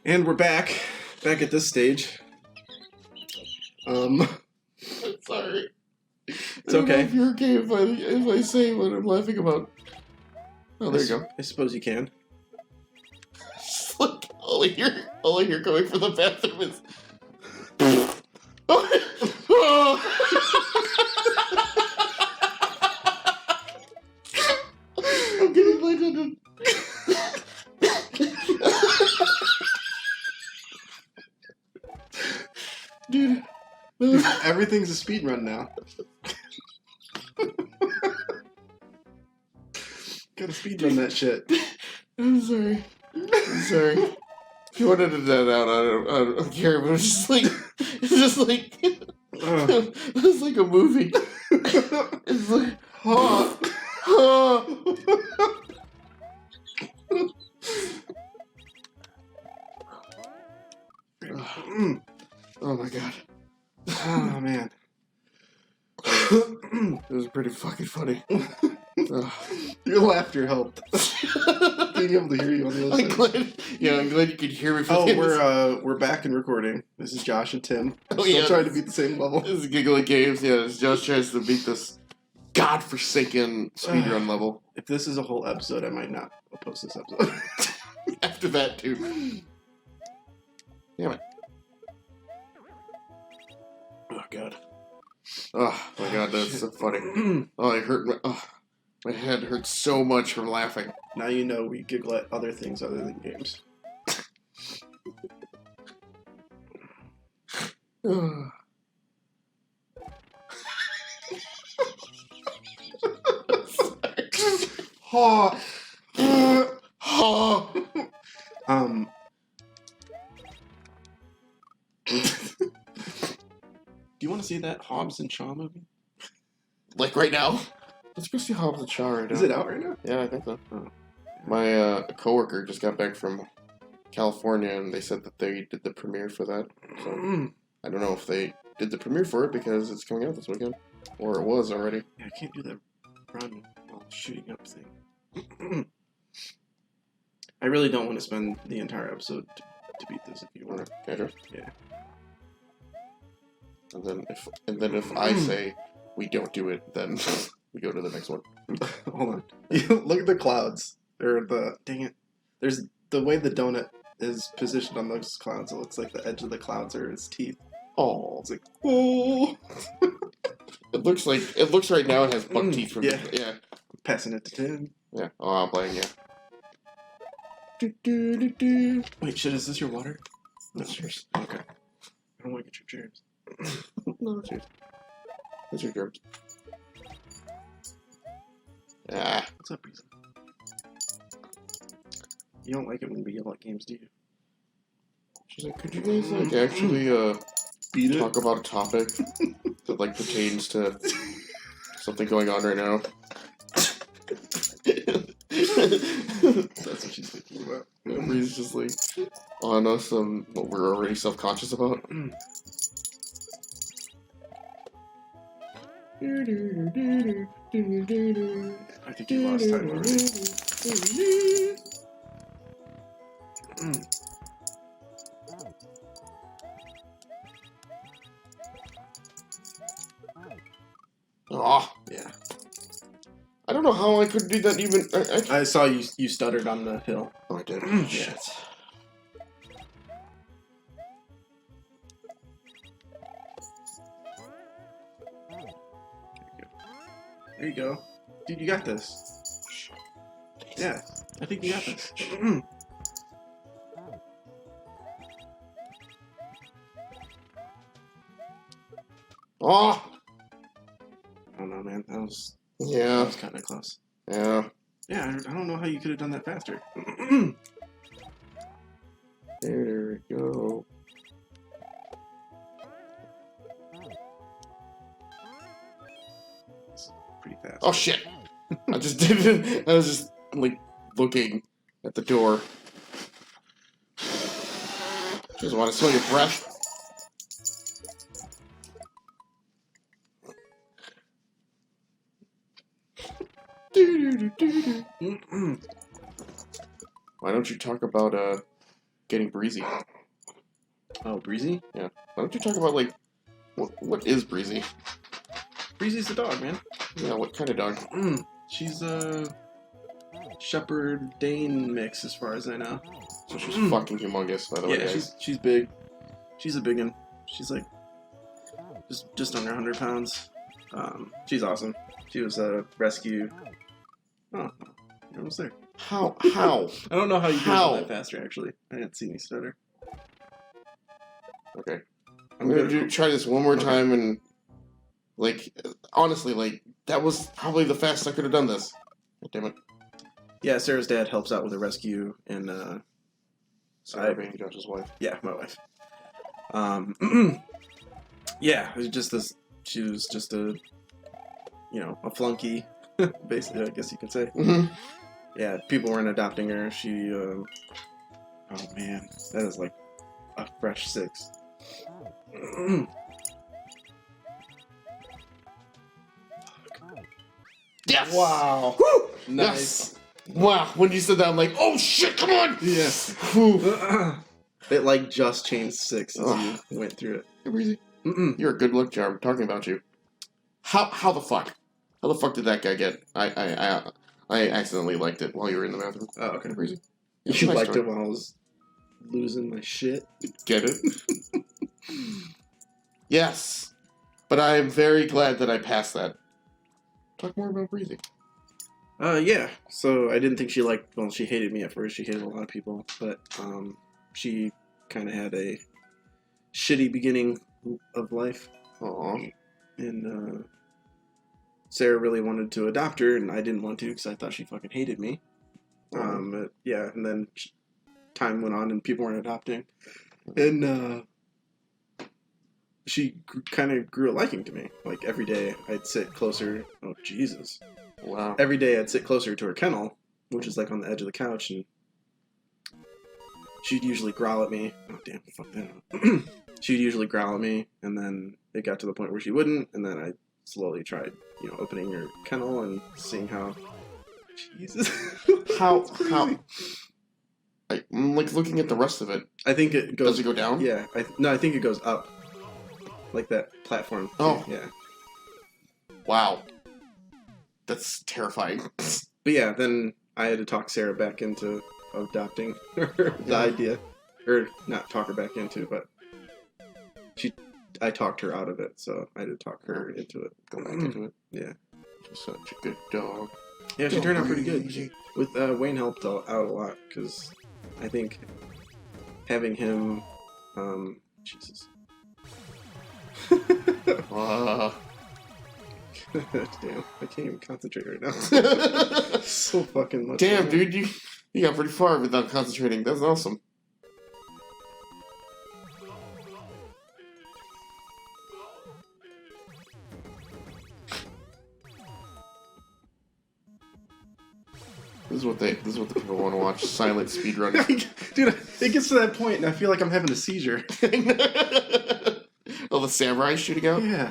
And we're back at this stage. Sorry. It's okay. If you're okay if I say what I'm laughing about. Oh, there you go. I suppose you can. Just like, all I hear going for the bathroom is. I'm getting lightheaded. Dude, everything's a speedrun now. Gotta speedrun that shit. I'm sorry. If you wanted to that out, I don't care, but it's just like it's like a movie. It's like, oh. Oh my god. Oh man. It was pretty fucking funny. Your laughter helped. Being able to hear you on the other side. I'm glad you could hear me. We're back and recording. This is Josh and Tim. Still trying to beat the same level. This is Giggle Games. Yeah, Josh tries to beat this godforsaken speedrun level. If this is a whole episode, I might not post this episode. After that, too. Damn it. Oh god. Oh my god, that's so funny. Oh, I hurt my head hurts so much from laughing. Now you know we giggle at other things other than games. Ha! Do you want to see that Hobbs and Shaw movie? Like right now? Let's go see Hobbs and Shaw right now. Is it out right now? Yeah, I think so. Oh. My coworker just got back from California, and they said that they did the premiere for that. So I don't know if they did the premiere for it because it's coming out this weekend, or it was already. Yeah, I can't do that run while shooting up thing. I really don't want to spend the entire episode to beat this. If you want, okay, yeah. And then if I say we don't do it, then we go to the next one. Hold on. Look at the clouds. Dang it. There's the way the donut is positioned on those clouds. It looks like the edge of the clouds are its teeth. Oh, it's like oh. It looks right now it has buck teeth from yeah. Passing it to Tim. Yeah. Oh, I'm playing. Yeah. Wait, shit. Is this your water? That's yours. Okay. I don't want to get your germs. No, it's yours. That's your germs. Ah. What's up, Reason? You don't like it when we yell at games, do you? She's like, could you guys actually talk about a topic that pertains to something going on right now? That's what she's thinking about. Everybody's just on us on what we're already self-conscious about. I think you lost time already. Oh, yeah. I don't know how I could do that even. I saw you stuttered on the hill. Oh, I did. Shit. There you go. Dude, you got this. Yeah, I think you got this. Oh! I don't know, man. That was kind of close. Yeah. Yeah, I don't know how you could have done that faster. There we go. Pretty fast. Oh shit! I just didn't. I was just looking at the door. Just want to smell your breath. Why don't you talk about getting breezy? Oh, Breezy? Yeah. Why don't you talk about like what is breezy? Breezy's the dog, man. Yeah. What kind of dog? She's a Shepherd Dane mix, as far as I know. So she's fucking humongous, by the way. Yeah, she's big. She's a big one. She's like just under 100 pounds. She's awesome. She was a rescue. Oh, you're almost there. How? I don't know how you How? did that faster. Actually, I didn't see any stutter. Okay. I'm gonna good. try this one more time, and like honestly, like that was probably the fastest I could have done this. God damn it. Yeah, Sarah's dad helps out with a rescue, and Sarah being Josh's wife. yeah, my wife. Yeah, it was just this. She was just a flunky, basically. I guess you could say. Mm-hmm. Yeah, people weren't adopting her. She, oh man, that is like a fresh 6. Yes! Wow. Woo! Nice. Yes! Wow, when you said that, I'm like, oh shit, come on! Yeah. Whew. It like just changed 6 as you went through it. Hey, Breezy. You're a good luck charm. I'm talking about you. How the fuck? How the fuck did that guy get? I accidentally liked it while you were in the bathroom. Oh, okay. Breezy. You liked it when I was losing my shit? Get it? Yes. But I am very glad that I passed that. Talk more about Breezy. Yeah. So I didn't think she she hated me at first. She hated a lot of people, but she kind of had a shitty beginning of life. Aww. And Sarah really wanted to adopt her, and I didn't want to because I thought she fucking hated me. Yeah, and then time went on, and people weren't adopting, and she kind of grew a liking to me. Like every day, I'd sit closer. Oh Jesus! Wow. Every day, I'd sit closer to her kennel, which is like on the edge of the couch, and she'd usually growl at me. Oh damn! Fuck that. She'd usually growl at me, and then it got to the point where she wouldn't, and then I slowly tried, opening her kennel and seeing how. Jesus. How? I'm like looking at the rest of it. I think it goes. Does it go down? Yeah. I think it goes up. Like that platform. Oh. Yeah. Wow. That's terrifying. But yeah, then I had to talk Sarah back into adopting the idea. Or not talk her back into, but I talked her out of it, so I had to talk her into it. Go back into it. Yeah. She's such a good dog. Yeah, she turned out pretty good. Breezy. With Wayne helped out a lot, because I think having him, Jesus. Damn, I can't even concentrate right now. So fucking much. Damn, dude, you got pretty far without concentrating. That's awesome. This is what the people want to watch. Silent speedrun. Dude, it gets to that point and I feel like I'm having a seizure. Oh, the samurai shooting out? Yeah.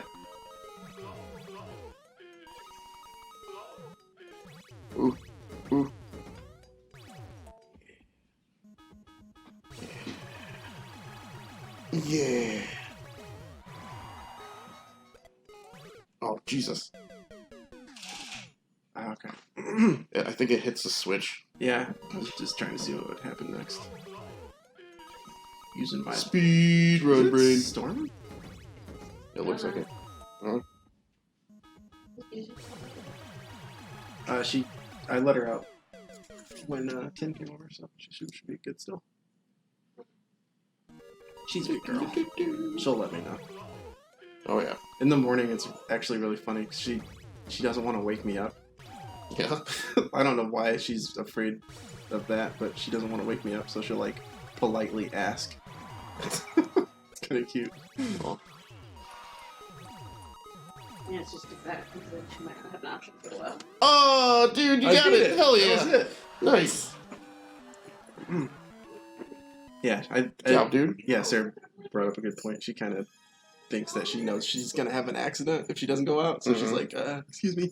Ooh. Ooh. Yeah. Oh, Jesus. Okay. Yeah, I think it hits the switch. Yeah, I was just trying to see what would happen next. Using my Speedrun brain. Storm? It looks like it. Huh? I let her out when Tim came over, so she should be good still. She's a big girl. She'll let me know. Oh yeah. In the morning, it's actually really funny. 'Cause she doesn't want to wake me up. Yeah. I don't know why she's afraid of that, but she doesn't want to wake me up, so she'll like politely ask. It's kind of cute. Oh. Yeah, it's just exactly because she might not have an option for a while. Oh, dude, you got it! Hell yeah! That was it. Nice. Yeah, Good job, dude. Yeah, Sarah brought up a good point. She kind of thinks that she knows she's gonna have an accident if she doesn't go out. So she's like, excuse me,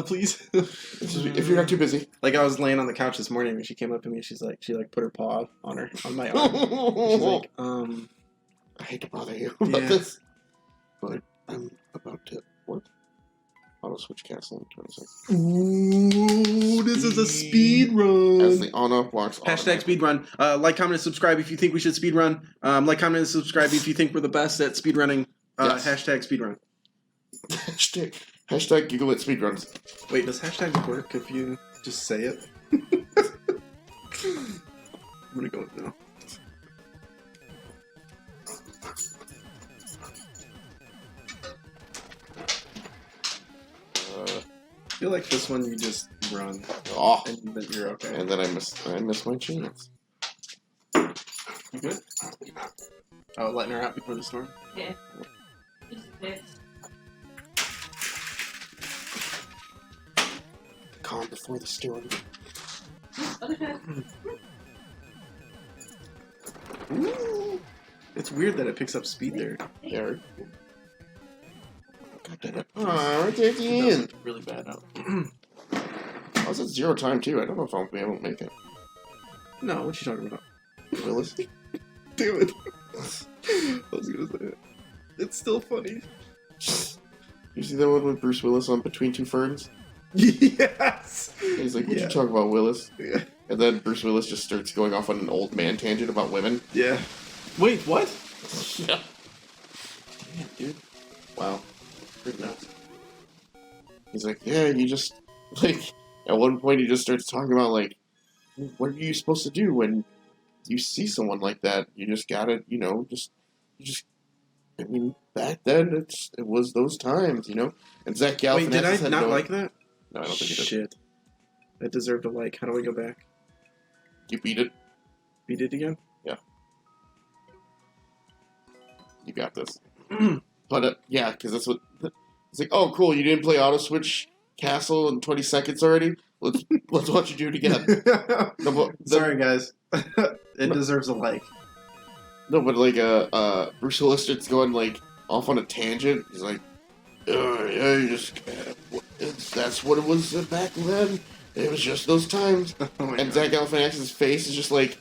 please. If you're not too busy. Like I was laying on the couch this morning and she came up to me. She put her paw on my arm. She's like, I hate to bother you about this, but I'm about to what? Auto switch castle in 20 seconds. Ooh, this is a speed run. As the on-off blocks. Hashtag speedrun. Like, comment, and subscribe if you think we should speedrun. Like, comment, and subscribe if you think we're the best at speedrunning. Yes. Hashtag speedrun. Hashtag Giggle at speedruns. Wait, does hashtag work if you just say it? I'm gonna go with no. I feel like this one you just run. Oh, and then you're okay. and then I miss my chance. You good? Oh, letting her out before the storm? Yeah. Just this. Calm before the storm. Okay. Ooh. It's weird that it picks up speed there. There. God damn it. Oh, right there at the That was end. really bad out. I was at 0 time too. I don't know if I'll be able to make it. No, what you talking about? Willis? Damn it. I was gonna say it. It's still funny. You see that one with Bruce Willis on Between Two Ferns? Yes! He's like, what'd Yeah. you talk about, Willis? Yeah. And then Bruce Willis just starts going off on an old man tangent about women. Yeah. Wait, what? Yeah. Damn, dude. Wow. Pretty nuts. He's like, yeah, you just, like, at one point he just starts talking about, like, what are you supposed to do when you see someone like that? You just gotta, I mean, back then, it was those times, And Zach Galifianakis Wait, did I had not like that? No, I don't think you did. Shit. That deserved a like. How do we go back? You beat it. Beat it again? You got this. But, yeah, because that's what... It's like, oh, cool, you didn't play Auto Switch Castle in 20 seconds already? Let's watch you do it again. No, but Sorry, guys. It deserves a like. No, but like Bruce Willis starts going like off on a tangent. He's like, yeah, you just that's what it was back then. It was just those times. Oh my And God. Zach Galifianakis' face is just like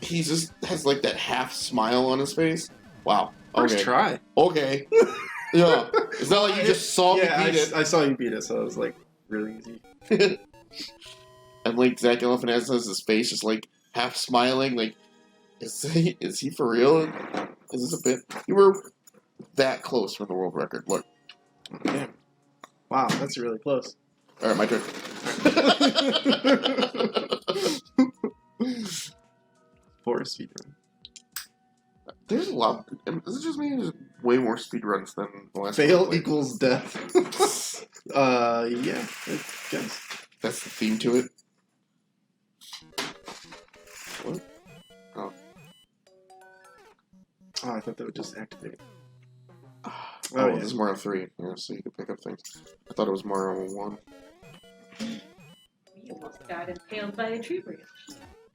he just has like that half smile on his face. Wow. First Okay. try. Okay. Yeah. It's not like you just saw me Yeah, beat it. I saw you beat it, so it was like really easy. And like Zach Galifianakis has his face just like half smiling, like is he for real? Is this a bit? You were that close for the world record. Look. Damn. Wow, that's really close. All right, my turn. For a speedrun. There's a lot. Is it just me? There's way more speedruns than the last Fail one I played. equals death. Yeah, I guess. That's the theme to it. What? Oh. Oh, I thought that would just activate. Oh, Oh, yeah. this is Mario 3. Yeah, so you can pick up things. I thought it was Mario 1. We almost got impaled by a tree branch.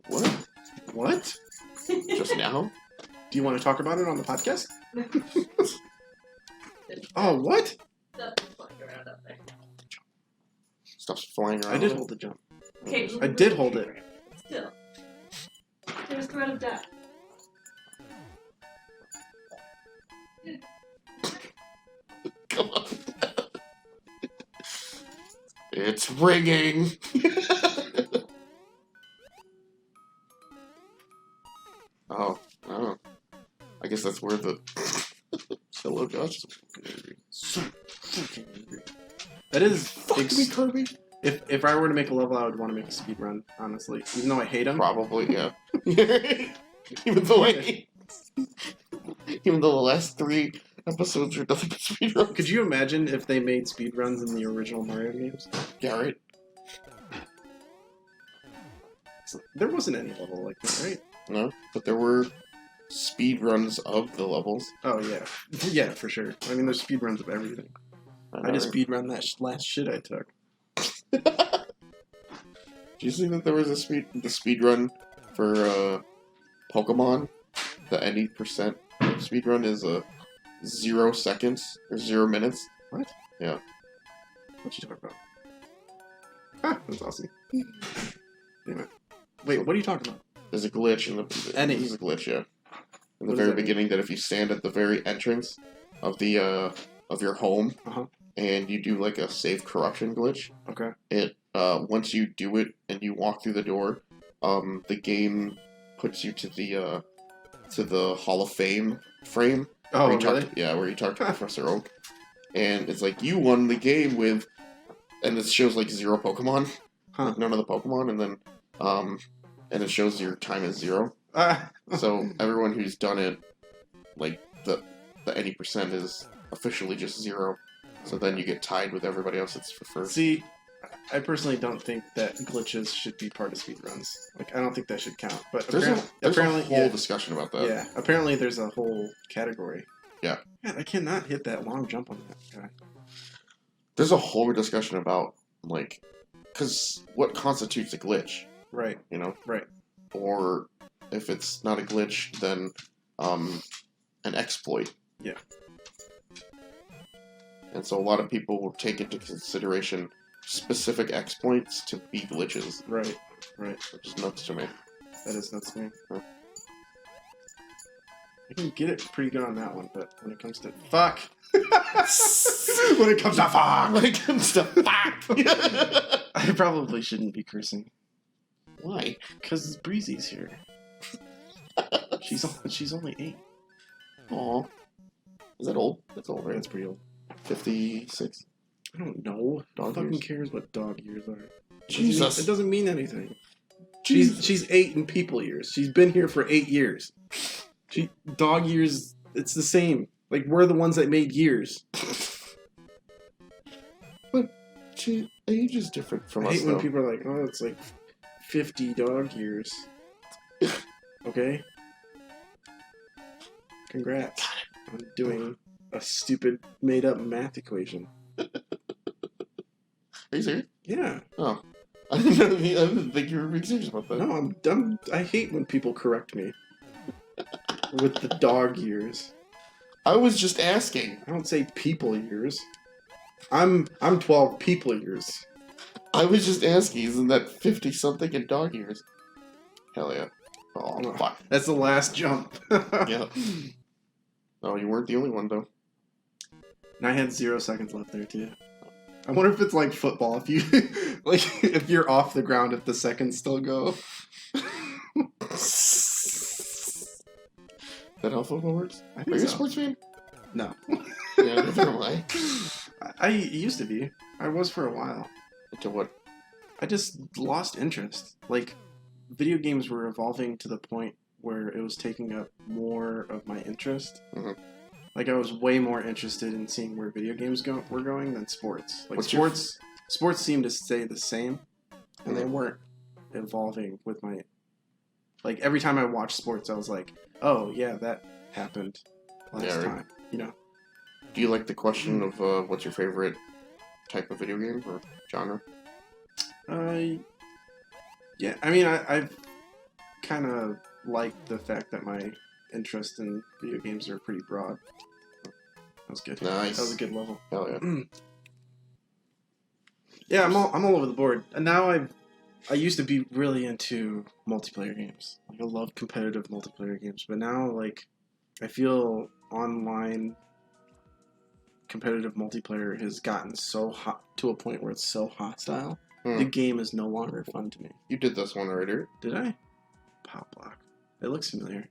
What? What? Just now? Do you want to talk about it on the podcast? Oh, what? Stuff is flying around up there. Stuff's flying around. I did hold the jump. Okay, I did hold it. Still. There's threat of death. Come on. It's ringing. Oh. I guess that's where the hello Josh is angry. So fucking angry. That is. Fuck me, Kirby. If I were to make a level, I would want to make a speedrun, honestly. Even though I hate them. Probably, yeah. Even though the last 3 episodes are nothing but speedruns. Could you imagine if they made speedruns in the original Mario games? Garrett. There wasn't any level like that, right? No, but there were speedruns of the levels. Oh, yeah. Yeah, for sure. I mean, there's speedruns of everything. I just speedrun that last shit I took. Do you see that there was the speedrun for Pokemon? The 80% speedrun is 0 seconds or 0 minutes. What? Yeah. What you talking about? Ah, that's awesome. Damn it. Wait, what are you talking about? There's a glitch in the. Any? There's a glitch, yeah. In the What does very that mean? beginning, that if you stand at the very entrance of the of your home, Uh-huh. and you do like a save corruption glitch, Okay. it once you do it and you walk through the door, the game puts you to the Hall of Fame frame. Oh, where you really? where you talk to Professor Oak, and it's like you won the game with, and it shows like 0 Pokemon, Huh. like none of the Pokemon, and then and it shows your time is 0. Ah. So everyone who's done it, like the any percent is officially just 0. So then you get tied with everybody else that's for first. See, I personally don't think that glitches should be part of speedruns. Like, I don't think that should count. But There's apparently, a whole discussion about that. yeah, apparently there's a whole category. Yeah. Man, I cannot hit that long jump on that guy. There's a whole discussion about, like, because what constitutes a glitch, Right. you know? Right. Or if it's not a glitch, then an exploit. Yeah. And so a lot of people will take into consideration specific exploits to be glitches, Right. Right. which is nuts to me. That is nuts to me. Huh. I can get it pretty good on that one, but when it comes to fuck, when it comes to fuck, When it comes to fuck! I probably shouldn't be cursing Why? because Breezy's here. She's only 8. Aw. Is that old? That's old, right? That's pretty old. 56? I don't know. Dog Who fucking years? cares what dog years are? Jesus. It doesn't mean anything. Jesus. She's 8 in people years. She's been here for 8 years. Dog years, it's the same. Like, we're the ones that made years. But age is different from I us, hate when though. people are like, oh, it's like 50 dog years. Okay? Congrats on doing a stupid, made-up math equation. Are you serious? Yeah. Oh. I didn't think you were being serious about that. No, I'm dumb. I hate when people correct me with the dog years. I was just asking. I don't say people years. I'm 12 people years. I was just asking, isn't that 50-something in dog years? Hell yeah. Oh, Oh. fuck. That's the last jump. Yeah. Oh, you weren't the only one, though. And I had 0 seconds left there too. I wonder if it's like football. If you like, if you're off the ground, if the seconds still go. Is that how football works? I Are think you a so. sports fan? No. Yeah, neither am I. I used to be. I was for a while. To what? I just lost interest. Like, video games were evolving to the point where it was taking up more of my interest. Mhm. Like, I was way more interested in seeing where video games were going than sports. Like, What's your- sports seemed to stay the same, and they Mhm. weren't evolving with my... Like, every time I watched sports, I was like, oh, yeah, that happened last Yeah, right. time. You know? Do you like the question of what's your favorite type of video game or genre? Yeah, I mean, I've kind of liked the fact that my interest in video games are pretty broad. That was good. Nice. That was a good level. Hell yeah. Yeah, I'm all over the board. And now I used to be really into multiplayer games. Like, I love competitive multiplayer games, but now, like, I feel online competitive multiplayer has gotten so hot to a point where it's so hostile. The game is no longer fun to me. You did this one already. Did I? Pop block. It looks familiar.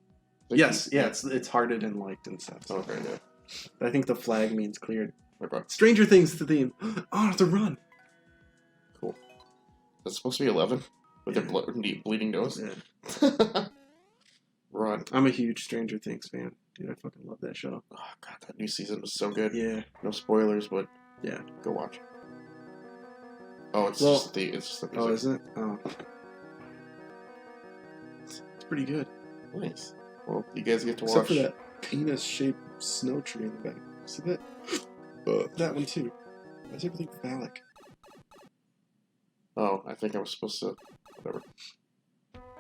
Like Yes, you- yeah, it's hearted and liked and stuff. So. Okay, yeah. I think the flag means cleared. Okay. Stranger Things the theme. Oh, it's a run. Cool. That's supposed to be 11? With Yeah. their bleeding nose? Yeah. Run. I'm a huge Stranger Things fan. Dude, I fucking love that show. Oh, God, that new season was so good. Yeah. No spoilers, but Yeah. go watch. Oh, it's Well- just the music. Oh, is it? Oh. It's pretty good. Nice. Well, you guys get to Except watch. for that penis-shaped snow tree in the back. See that? That one too. Why is everything phallic? Oh, I think I was supposed to. Whatever.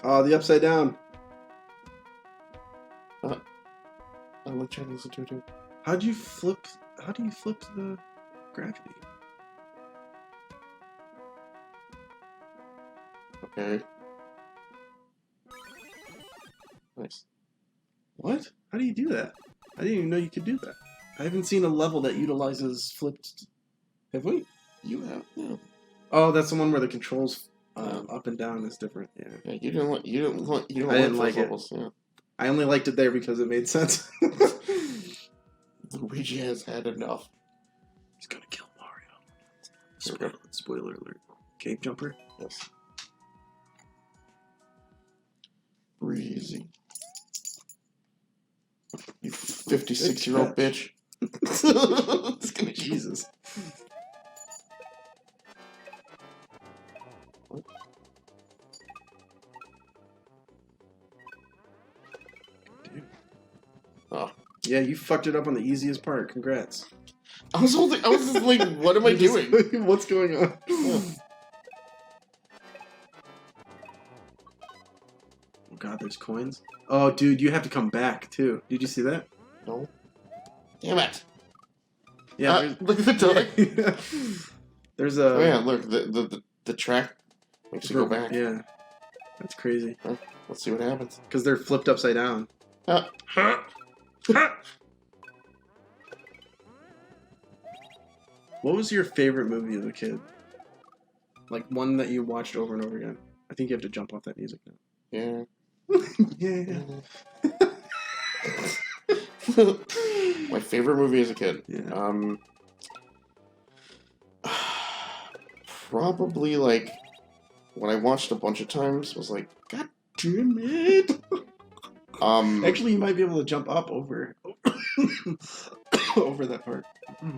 Oh, the upside down. I like Chinese too. How do you flip the gravity? Okay. Nice. What? How do you do that? I didn't even know you could do that. I haven't seen a level that utilizes flipped. Have we? You have. Yeah. Oh, that's the one where the controls up and down is different. Yeah. Yeah. You didn't like. You didn't like. You don't I didn't like like those it. levels. Yeah. I only liked it there because it made sense. Luigi has had enough. He's gonna kill Mario. Here we go. Spoiler alert. Cave jumper. Yes. Breezy. You 56-year-old bitch. It's gonna Jesus. Dude. Oh. Yeah, you fucked it up on the easiest part. Congrats. I was just like, what am I doing? What's going on? Yeah. Oh god, there's coins. Oh, dude, you have to come back too. Did you see that? No. Damn it. Yeah. Look at the dog. There's a. Oh yeah, look, the track makes you go back. Yeah. That's crazy. Let's see what happens. Because they're flipped upside down. What was your favorite movie as a kid? Like one that you watched over and over again? I think you have to jump off that music now. Yeah. Yeah. My favorite movie as a kid. Yeah. Probably like when I watched a bunch of times was like, God damn it. Actually, you might be able to jump up over over that part.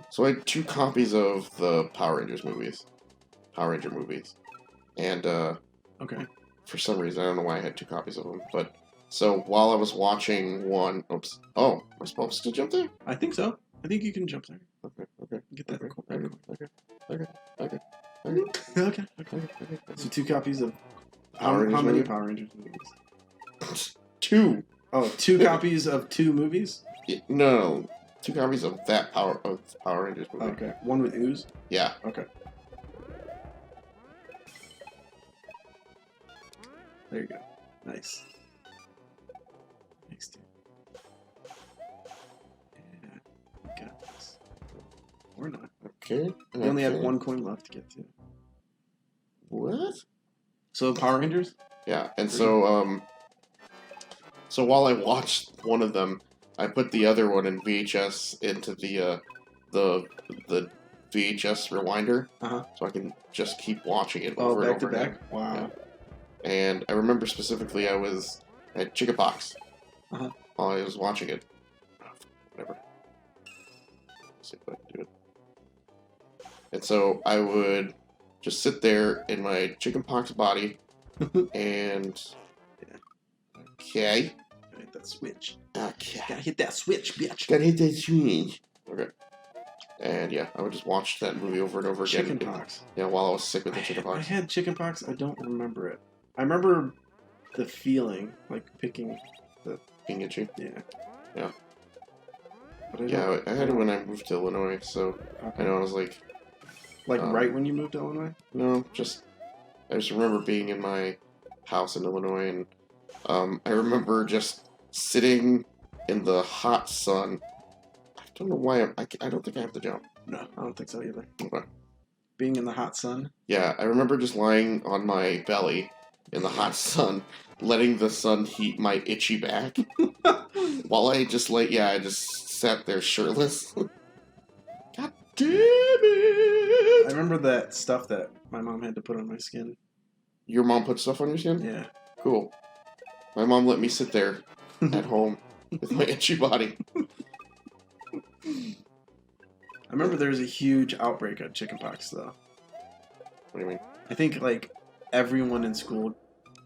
So I had 2 copies of the Power Ranger movies, and Okay. for some reason I don't know why I had 2 copies of them. But so while I was watching one, oops, oh, am I supposed to jump there? I think so. I think you can jump there. Okay. Get that. Okay. Okay. So 2 copies of Power Rangers how many movie? Power Rangers movies? 2. Oh, 2 copies of 2 movies? Yeah, no, 2 copies of that Power Rangers movie. Okay. One with ooze? Yeah. Okay. There you go. Nice. Nice, dude. Yeah. You got this. Or not. Okay. You only had 1 coin left to get to. What? So Power Rangers? Yeah, and so so while I watched one of them, I put the other one in VHS into the VHS rewinder, so I can just keep watching it over and back to over back? again. Wow. Yeah. And I remember specifically I had chickenpox while I was watching it. Whatever. Let's see if I can do it. And so I would just sit there in my chickenpox body and okay. Gotta hit that switch. Okay. Gotta hit that switch, bitch. Gotta hit that switch. Okay. And yeah, I would just watch that movie over and over again. Chickenpox. Yeah, while I was sick with the I chickenpox. had chickenpox. I don't remember it. I remember the feeling, like picking the. Being itchy. Yeah. Yeah. But Yeah, I had it when I moved to Illinois, so I know I was like... Like right when you moved to Illinois? No, I just remember being in my house in Illinois, and I remember just sitting in the hot sun. I don't know why I don't think I have to jump. No, I don't think so either. Okay. Being in the hot sun? Yeah, I remember just lying on my belly in the hot sun, letting the sun heat my itchy back, while I just I just sat there shirtless. God damn it! I remember that stuff that my mom had to put on my skin. Your mom put stuff on your skin? Yeah. Cool. My mom let me sit there at home with my itchy body. I remember there was a huge outbreak of chickenpox, though. What do you mean? I think, like, everyone in school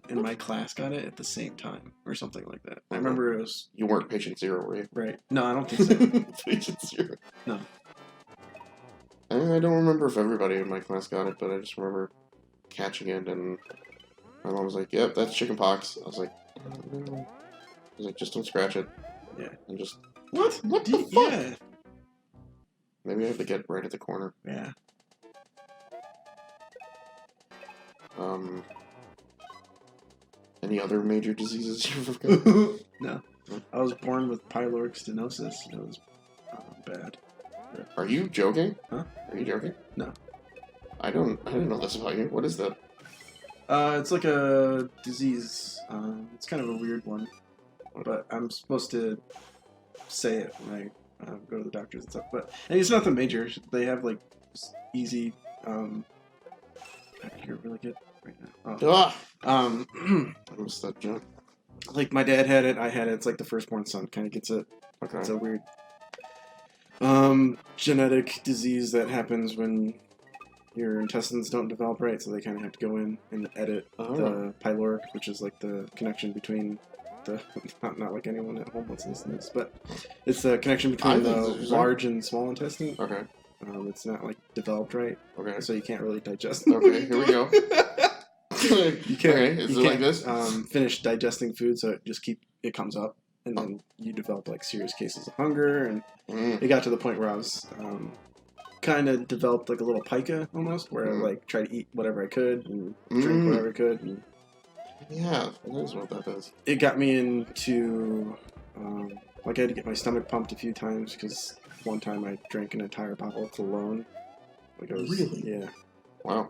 in my class got it at the same time, or something like that. I remember it was... You weren't patient 0, were you? Right. No, I don't think so. Patient 0. No. I don't remember if everybody in my class got it, but I just remember catching it, and my mom was like, yep, that's chickenpox. I was like, oh, no. I was like, just don't scratch it. Yeah. And just What? What the fuck? Yeah. Maybe I have to get right at the corner. Yeah. Any other major diseases you've got? No. I was born with pyloric stenosis. It was bad. Are you joking? Huh? Are you joking? No. I didn't know this about you. What is that? It's like a disease. It's kind of a weird one, but I'm supposed to say it when I go to the doctors and stuff. But and it's nothing major. They have like easy. I can hear it really good right now. Oh. I missed that jump. Like my dad had it, I had it. It's like the firstborn son kind of gets it. Okay. It's a weird genetic disease that happens when your intestines don't develop right, so they kind of have to go in and edit the pyloric, which is like the connection between the not like anyone at home wants to listen to this, but it's the connection between the large and small intestine. Okay. It's not like developed right. Okay. So you can't really digest. Okay, here we go. You can't. Okay, is you it can't, like this? Finish digesting food, so it comes up, and then you develop like serious cases of hunger, and it got to the point where I was kind of developed like a little pica almost, where I like try to eat whatever I could and drink whatever I could. And yeah, that is what that is. it got me into like I had to get my stomach pumped a few times because one time I drank an entire bottle of cologne. Like I was, really? Yeah. Wow.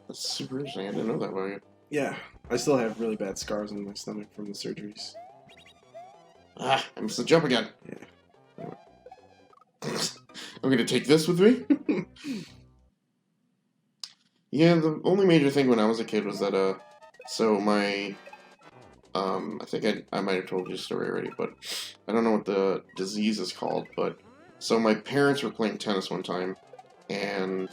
That's super interesting. I didn't know that about you. Yeah, I still have really bad scars on my stomach from the surgeries. I missed the jump again. Yeah. I'm gonna take this with me. Yeah, the only major thing when I was a kid was that so my I think I might have told you the story already, but I don't know what the disease is called. But so my parents were playing tennis one time, and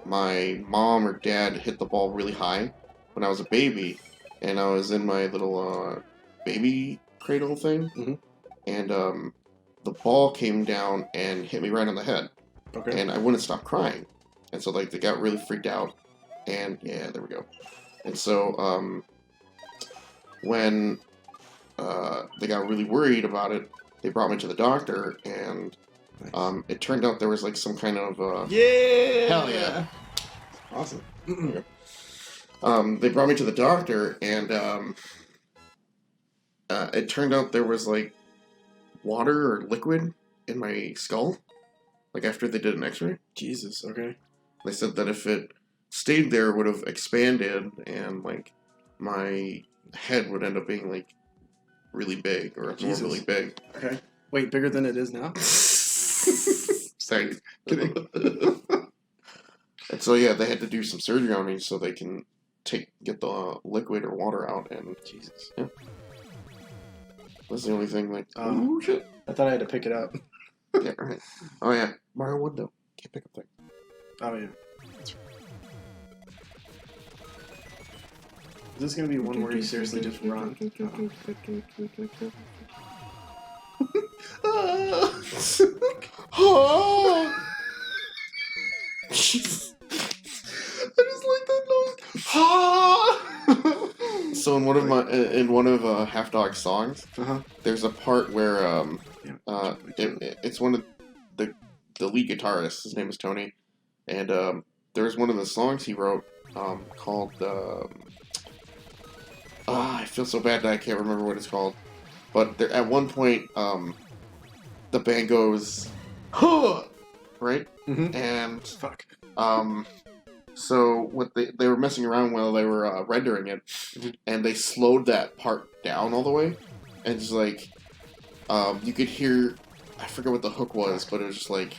my mom or dad hit the ball really high when I was a baby, and I was in my little baby cradle thing, and the ball came down and hit me right on the head, and I wouldn't stop crying, and so like they got really freaked out, and yeah, there we go, and so when they got really worried about it, they brought me to the doctor, and it turned out there was like some kind of hell yeah. Awesome. They brought me to the doctor, and it turned out there was like water or liquid in my skull. Like after they did an X-ray, Jesus. Okay. they said that if it stayed there, it would have expanded, and like my head would end up being like really big or abnormally big. Okay. Wait, bigger than it is now? Sorry, kidding. And so yeah, they had to do some surgery on me so they can get the liquid or water out. And Jesus. Yeah, that's the only thing. Like, oh shit! I thought I had to pick it up. Yeah, right. Oh yeah, Mario Wood though. Can't pick up things. Oh yeah. That's right. Is this gonna be one where you seriously just run? Oh! I just like that noise. So in one of Half Dog's songs, there's a part where it's one of the lead guitarist. His name is Tony, and there's one of the songs he wrote called I feel so bad that I can't remember what it's called. But there, at one point, the band goes, huh! Right? And fuck. So what they were messing around while they were rendering it, and they slowed that part down all the way, and just like you could hear, I forget what the hook was, but it was just like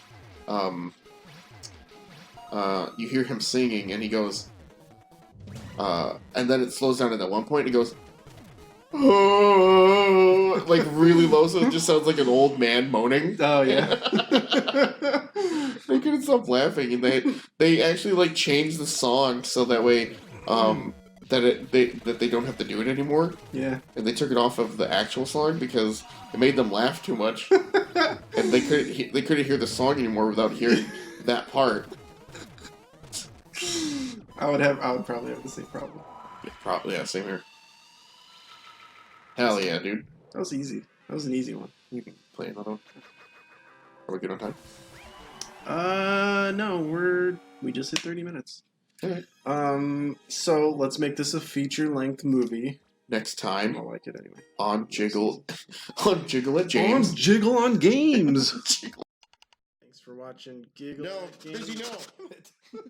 you hear him singing, and he goes, and then it slows down at that one point, and he goes, oh, like really low, so it just sounds like an old man moaning. Oh yeah. They couldn't stop laughing, and they actually like changed the song so that way that they don't have to do it anymore. Yeah. And they took it off of the actual song because it made them laugh too much, and they couldn't hear the song anymore without hearing that part. I would probably have the same problem. Probably, yeah, same here. Hell yeah, dude. That was easy. That was an easy one. You can play another one. Are we good on time? No, we just hit 30 minutes. Alright. So let's make this a feature-length movie. Next I time like it anyway. on Jiggle, on Jiggle at James. On Jiggle on Games. Jiggle. Thanks for watching Giggle. No, at Games. busy no.